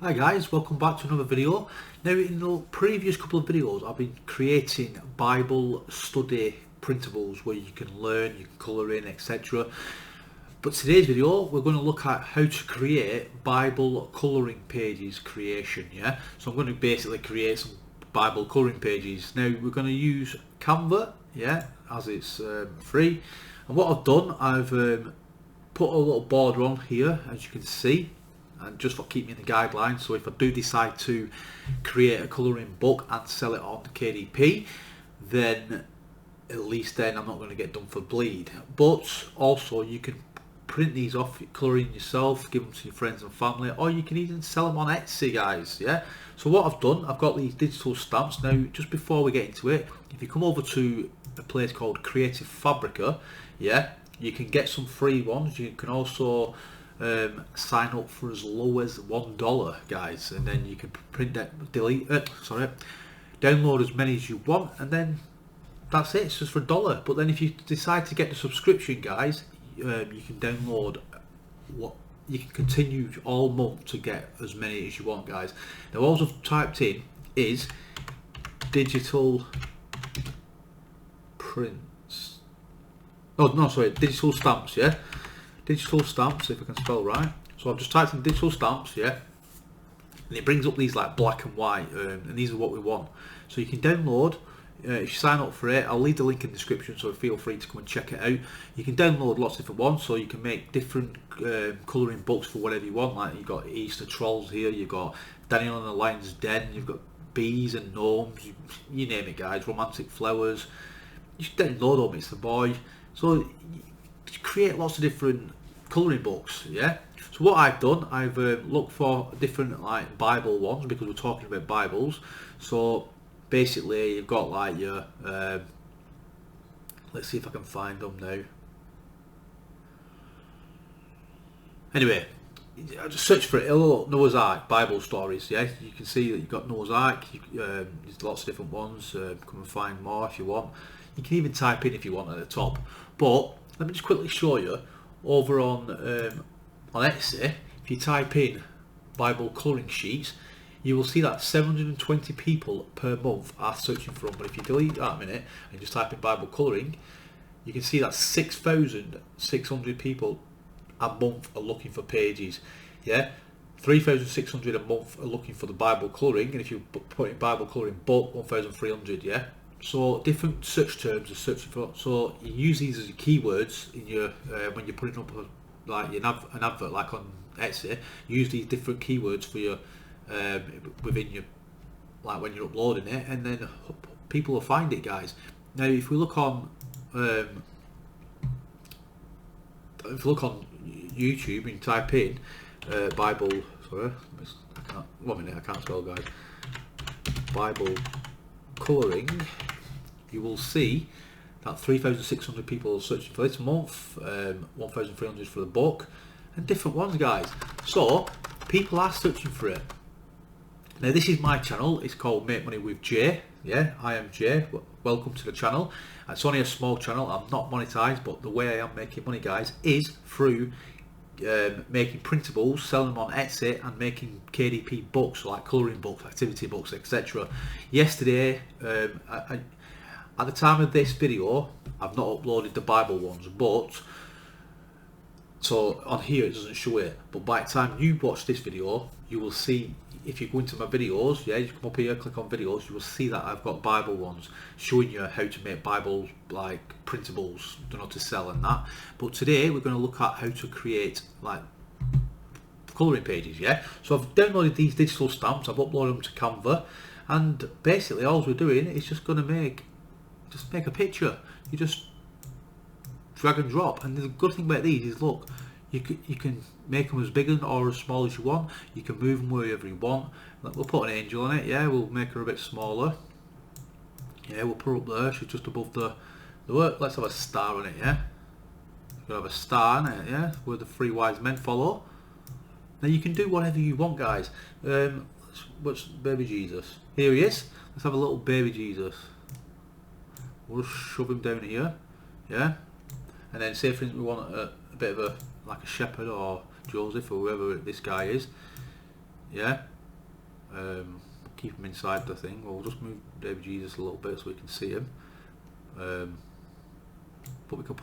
Hi guys, welcome back to another video. Now in the previous couple of videos I've been creating Bible study printables where you can learn, you can colour in, etc. But today's video we're going to look at how to create Bible colouring pages creation. Yeah, so I'm going to basically create some Bible colouring pages. Now we're going to use Canva, yeah, as it's free. And what I've done, I've put a little border on here, as you can see, and just for keeping the guidelines. So if I do decide to create a colouring book and sell it on KDP, then at least then I'm not going to get done for bleed. But also you can print these off, colouring yourself, give them to your friends and family, or you can even sell them on Etsy, guys. Yeah, so what I've done, I've got these digital stamps. Now just before we get into it, if you come over to a place called Creative Fabrica, yeah, you can get some free ones. You can also sign up for as low as $1, guys, and then you can print that, download as many as you want, and then that's it. It's just for $1. But then if you decide to get the subscription, guys, you can download you can continue all month to get as many as you want, guys. Now all I've typed in is digital prints. Oh no, sorry, digital stamps. Yeah, digital stamps, if I can spell right. So I've just typed in digital stamps, yeah, and it brings up these like black and white, and these are what we want. So you can download, if you sign up for it, I'll leave the link in the description, so feel free to come and check it out. You can download lots of different ones, so you can make different colouring books for whatever you want. Like you've got Easter trolls here, you've got Daniel and the Lion's Den, you've got bees and gnomes, you name it, guys, romantic flowers. You should download them, it's the boy. So you create lots of different colouring books, yeah. So what I've done, I've looked for different like Bible ones, because we're talking about Bibles. So basically you've got like your let's see if I can find them now. Anyway, I just search for it. Noah's Ark Bible stories, yeah. You can see that you've got Noah's Ark. There's lots of different ones. Come and find more if you want. You can even type in if you want at the top. But let me just quickly show you over on Etsy. If you type in Bible colouring sheets, you will see that 720 people per month are searching for them. But if you delete that a minute and just type in Bible colouring, you can see that 6,600 people a month are looking for pages. Yeah, 3,600 a month are looking for the Bible colouring, and if you put in Bible colouring book, 1,300. Yeah. So different search terms are searching for. So you use these as your keywords in your when you're putting up like an advert like on Etsy. Use these different keywords for your within your, like when you're uploading it, and then people will find it, guys. Now if we look on YouTube and type in Bible, sorry, I can't, 1 minute, I can't spell, guys, Bible colouring, you will see that 3,600 people are searching for this month, 1,300 for the book, and different ones, guys. So people are searching for it. Now this is my channel, it's called Make Money with Jay. Yeah, I am Jay, welcome to the channel. It's only a small channel, I'm not monetized, but the way I am making money, guys, is through making printables, selling them on Etsy, and making KDP books, like colouring books, activity books, etc. Yesterday, at the time of this video, I've not uploaded the Bible ones, but so on here it doesn't show it, but by the time you watch this video, you will see, if you go into my videos, yeah, you come up here, click on videos, you will see that I've got Bible ones showing you how to make Bible like printables, you know, to sell and that. But today we're going to look at how to create like colouring pages, yeah. So I've downloaded these digital stamps, I've uploaded them to Canva, and basically all we're doing is just going to make a picture. You just drag and drop, and the good thing about these is, look, you can make them as big or as small as you want. You can move them wherever you want. We'll put an angel on it, yeah. We'll make her a bit smaller, yeah. We'll put her up there, she's just above the work. Let's have a star on it, yeah. We'll have a star on it, yeah, where the three wise men follow. Now you can do whatever you want, guys. What's baby Jesus? Here he is. Let's have a little baby Jesus. We'll just shove him down here, yeah. And then say for instance we want a bit of a, like a shepherd or Joseph or whoever this guy is, yeah. Keep him inside the thing. We'll just move baby Jesus a little bit so we can see him. But we could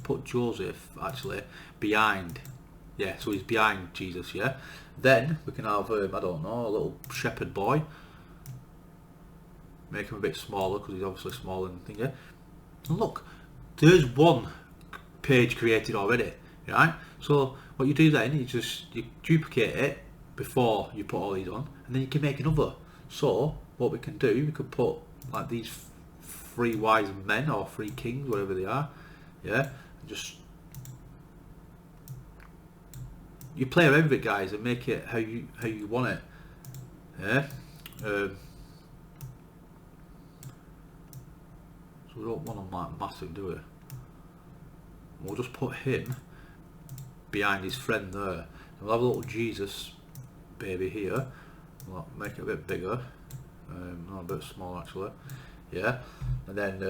put Joseph actually behind. Yeah, so he's behind Jesus. Yeah. Then we can have I don't know, a little shepherd boy. Make him a bit smaller because he's obviously smaller than thing. Yeah. And look, there's one page created already. Right. So what you do then is you duplicate it before you put all these on, and then you can make another. So what we can do, we could put like these 3 wise men or 3 kings, whatever they are. Yeah, and just you play around with it, guys, and make it how you want it. Yeah. So we don't want them like massive, do we? We'll just put him behind his friend there. We'll have a little Jesus baby here. We'll make it a bit bigger. Not a bit small actually. Yeah. And then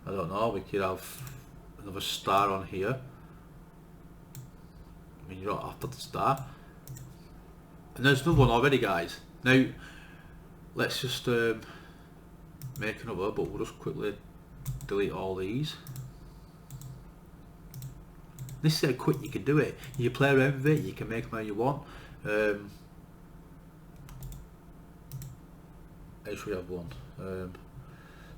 I don't know, we could have another star on here. I mean, you don't have to put the star. And there's another one already, guys. Now let's just make another, but we'll just quickly delete all these. This is how quick you can do it. You play around with it, you can make them how you want. Actually, we have one. So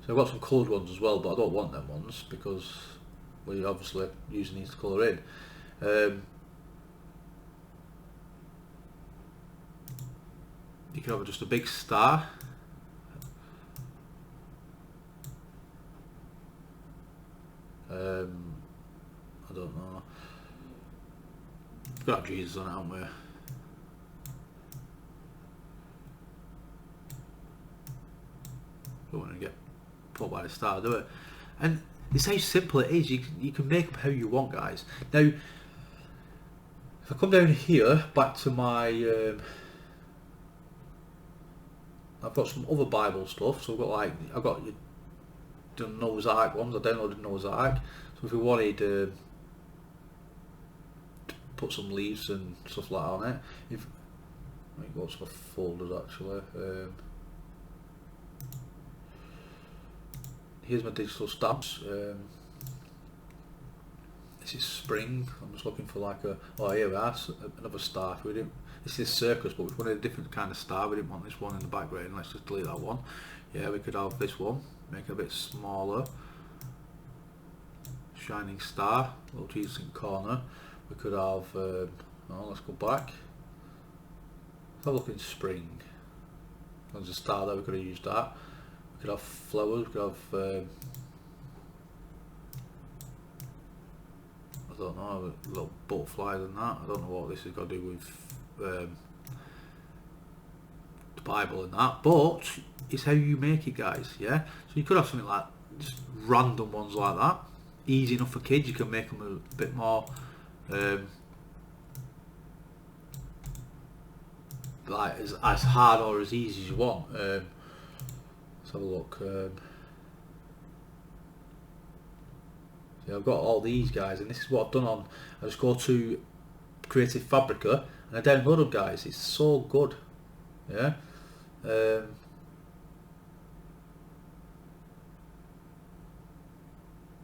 I've got some coloured ones as well, but I don't want them ones because we're obviously using these to colour in. You can have just a big star. I don't know. We've got Jesus on it, haven't we? Don't want to get put by the star, do it? And it's how simple it is. You can make them how you want, guys. Now, if I come down here, back to my, I've got some other Bible stuff. So I've got the Noah's Ark ones. I downloaded Noah's Ark. So if we wanted to put some leaves and stuff like that on it, I might go to my folders actually. Here's my digital stamps. This is spring. I'm just looking for like here we are, another star. This is circus, but we wanted a different kind of star. We didn't want this one in the background. Let's just delete that one. Yeah, we could have this one, make it a bit smaller. Shining star, little Jesus in corner. We could have, let's go back. Let's have a look in spring. There's a star there, we could have used that. We could have flowers, we could have, I don't know, little butterflies and that. I don't know what this has got to do with the Bible and that, but it's how you make it, guys. Yeah, so you could have something like just random ones like that, easy enough for kids. You can make them a bit more like as hard or as easy as you want. Let's have a look. Yeah, I've got all these, guys, and this is what I've done on. I just go to Creative Fabrica and I download them, guys. It's so good. Yeah.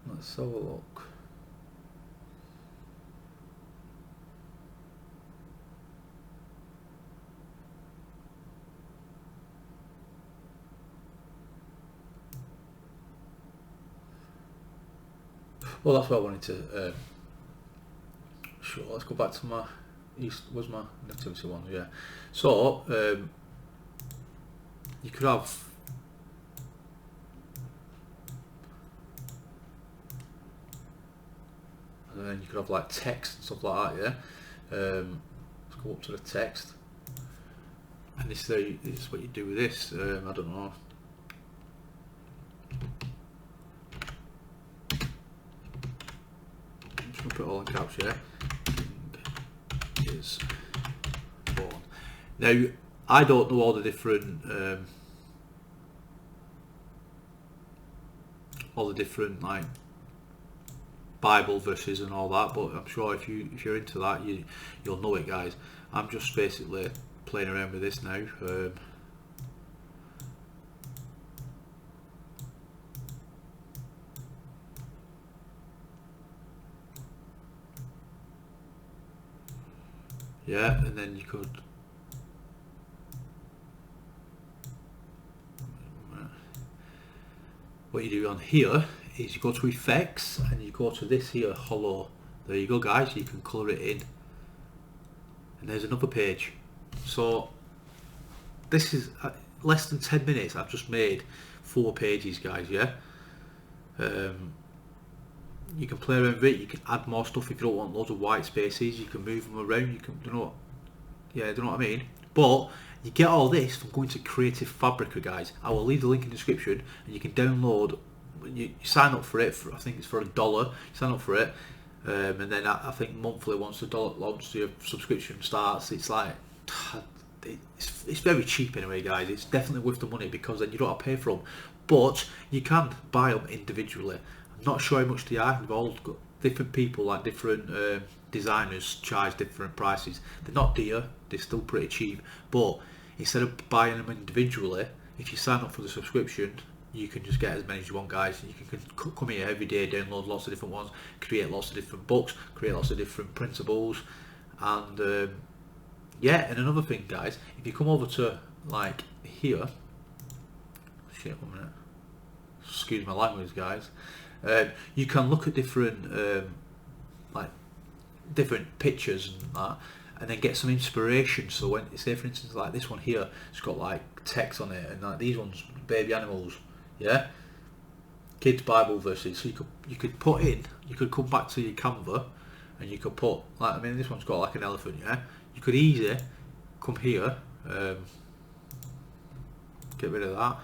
Let's have a look. Well, that's what I wanted to show. Let's go back to my where's my nativity ones? Yeah. So you could have and then you could have like text and stuff like that. Yeah. Let's go up to the text, and this is what you do with this. I don't know. Put it all in caps, yeah. King is born. Now, I don't know all the different like Bible verses and all that, but I'm sure if you're into that, you'll know it, guys. I'm just basically playing around with this now. Yeah, and then you could what you do on here is you go to effects and you go to this here hollow. There you go guys, you can colour it in, and there's another page. So this is less than 10 minutes. I've just made 4 pages guys. Yeah, you can play around with it, you can add more stuff if you don't want loads of white spaces, you can move them around, you can, do you know what I mean? But you get all this from going to Creative Fabrica guys. I will leave the link in the description, and you can download, you sign up for it, I think it's for $1, you sign up for it, and then I think monthly once the dollar launch your subscription starts, it's like, it's very cheap anyway guys. It's definitely worth the money because then you don't have to pay for them, but you can buy them individually. I'm not sure how much they are. They've all got different people, like different designers charge different prices. They're not dear, they're still pretty cheap, but instead of buying them individually, if you sign up for the subscription, you can just get as many as you want guys. You can come here every day, download lots of different ones, create lots of different books, create lots of different printables, and yeah. And another thing guys, if you come over to like here, shit, 1 minute, excuse my language guys, you can look at different like different pictures and that, and then get some inspiration. So when, say for instance like this one here, it's got like text on it, and like these ones, baby animals, yeah, kids Bible verses. So you could put in, you could come back to your Canva and you could put, like, I mean this one's got like an elephant, yeah, you could easily come here, get rid of that,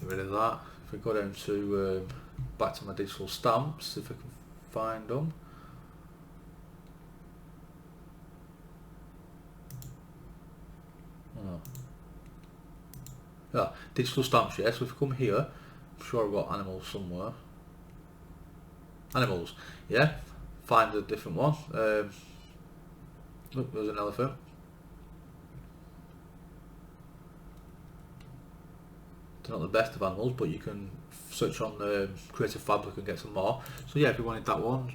get rid of that. If we go down to back to my digital stamps, if I can find them. Oh. Yeah, digital stamps, yeah. So if we come here, I'm sure I've got animals somewhere. Animals, yeah. Find a different one. Look, there's an elephant. They're not the best of animals, but you can search on Creative Fabric and get some more. So yeah, if you wanted that one,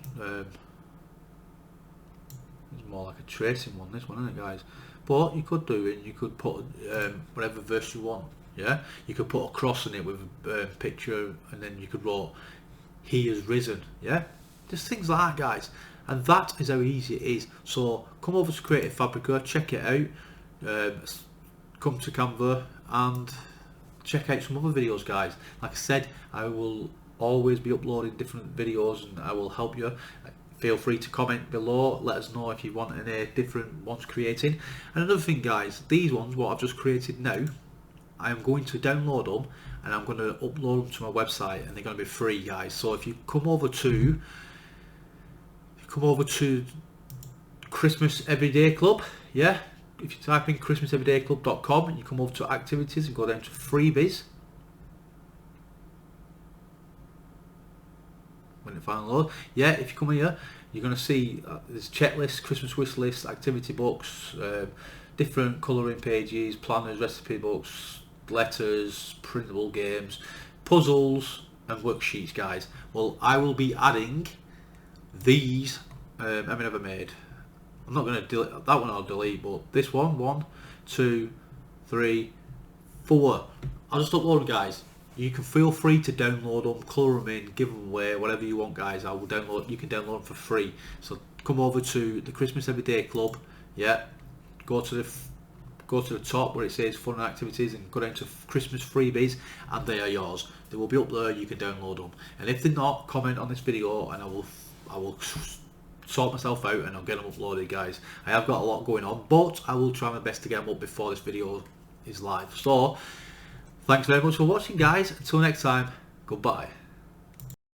it's more like a tracing one, this one, isn't it guys? But you could do it, you could put whatever verse you want, yeah? You could put a cross in it with a picture, and then you could write, he has risen, yeah? Just things like that guys. And that is how easy it is. So come over to Creative Fabrica, check it out, come to Canva and check out some other videos guys. Like I said, I will always be uploading different videos and I will help you. Feel free to comment below, let us know if you want any different ones creating. And another thing guys, these ones what I've just created now, I am going to download them and I'm going to upload them to my website, and they're going to be free guys. So if you come over to Christmas Everyday Club, yeah, if you type in christmaseverydayclub.com and you come over to activities and go down to freebies, when it finally loads, yeah, if you come here you're going to see there's checklists, Christmas wish lists, activity books, different colouring pages, planners, recipe books, letters, printable games, puzzles and worksheets guys. Well, I will be adding these, how many have I made? I'm not going to delete that one, I'll delete, but this one, 1, 2, 3, 4, I'll just upload them guys. You can feel free to download them, colour them in, give them away, whatever you want guys. I will download, you can download them for free. So come over to the Christmas Everyday Club, yeah, go to the top where it says fun and activities and go down to Christmas freebies, and they are yours. They will be up there, you can download them. And if they're not, comment on this video and I will sort myself out and I'll get them uploaded guys. I have got a lot going on, but I will try my best to get them up before this video is live. So thanks very much for watching guys, until next time, goodbye.